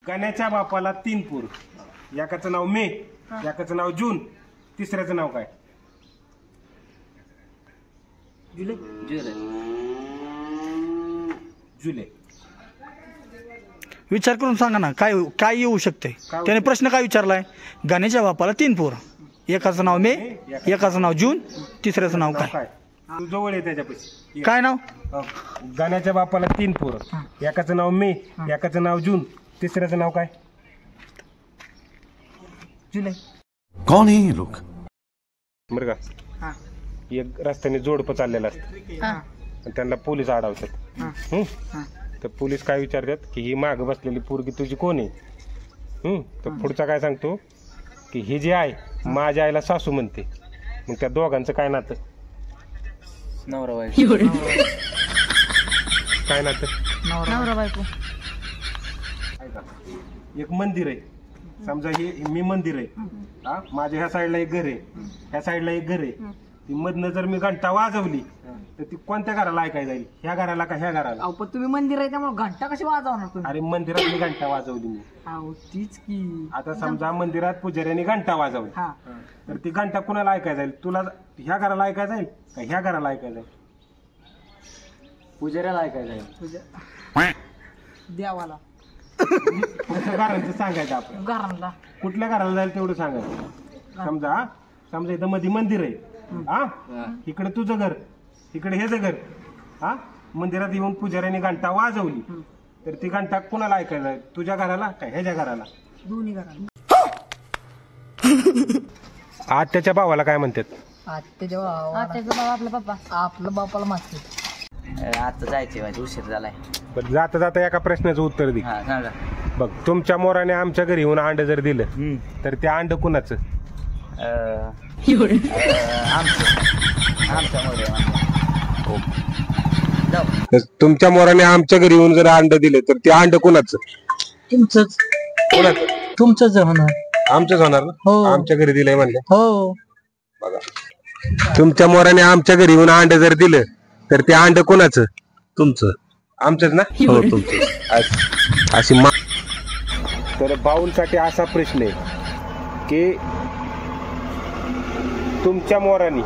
गण्याच्या बापाला 3 पोर, एकाचं नाव मे, एकाचं नाव जून, तिसऱ्याचं नाव काय? जुलै. जुलै. विचार करून सांगा ना, काय काय येऊ शकते? त्याने प्रश्न काय विचारलाय? गण्याच्या बापाला 3 पोर, एकाचं नाव मे, एकाचं नाव जून, तिसऱ्याचं नाव काय? तू जवळ आहे त्याच्यापाशी. काय नाव? गण्याच्या बापाला 3 पोर, एकाचं नाव मे, एकाचं नाव जून, तिसऱ्याचं नाव काय? जुलै. कौन है ये लोग? बरं का, एक रस्त्याने जोडपं चाललेलं असतं आणि त्यांना पोलीस अडवतात. तर पोलीस काय विचारतात की ही माग बसलेली पोरगी तुझी कोण आहे? तर पुढचा काय सांगतो की ही जी आहे माझ्या आईला सासू म्हणते. मग त्या दोघांचं काय नातं? नवरा बायको. काय नातं? नवरा बायको. एक मंदिर आहे, समजा हे मी मंदिर आहे, हा, माझ्या ह्या साईडला एक घर आहे, ह्या साईडला एक घर आहे. ती मधनं जर मी घंटा वाजवली तर ती कोणत्या घराला ऐकाय जाईल? ह्या घराला का ह्या घराला? पण तुम्ही मंदिर आहे त्यामुळे घंटा कशी वाजवणार तुम्ही? अरे मंदिरात मी घंटा वाजवली मी. तीच की. आता समजा मंदिरात पुजाऱ्याने घंटा वाजवली, तर ती घंटा कुणाला ऐकाय जाईल? तुला ह्या घराला ऐकाय जाईल का ह्या घराला ऐकाय जाईल? पुजाऱ्याला ऐकायला जाईल. देवाला. कुठल्या घरांचं सांगायचं आपण? घराला. कुठल्या घराला जाईल तेवढं सांगायचं. समजा इथं मध्ये मंदिर आहे, हा, इकडे तुझं घर, इकडे हेच घर, हा. मंदिरात येऊन पुजाऱ्याने घंटा वाजवली तर ती घंटा कुणाला ऐकायला जाईल? तुझ्या घराला का ह्याच्या घराला? दोन्ही घराला. आत्याच्या भावाला काय म्हणतात? आत्याचा भाव आपला पप्पा. आपल्या बापाला मागते. आता जायचे माझी उशीर झालाय. पण जाता जाता एका प्रश्नाचं उत्तर दे. सांगा. बघ, तुमच्या मोराने आमच्या घरी येऊन अंड जर दिलं तर ते अंड कुणाचं? तुमच्या मोराने आमच्या घरी येऊन जर अंड दिलं तर ते अंड कुणाचं? तुमचंच. कुणाचं? तुमचंच होणार. आमचंच होणार ना. हो. आमच्या घरी दिलंय म्हणलं. हो. बघा, तुमच्या मोराने आमच्या घरी येऊन अंड जर दिलं तर ते अंड कुणाचं? तुमचं. आमचंच ना. हो तुमचं. अशी तर बाऊलसाठी असा प्रश्न आहे की तुमच्या मोराने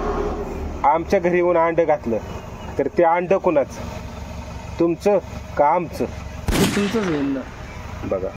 आमच्या घरी येऊन अंड घातलं तर ते अंड कुणाचं? तुमचं का आमचं? तुमचंच होईल. बघा.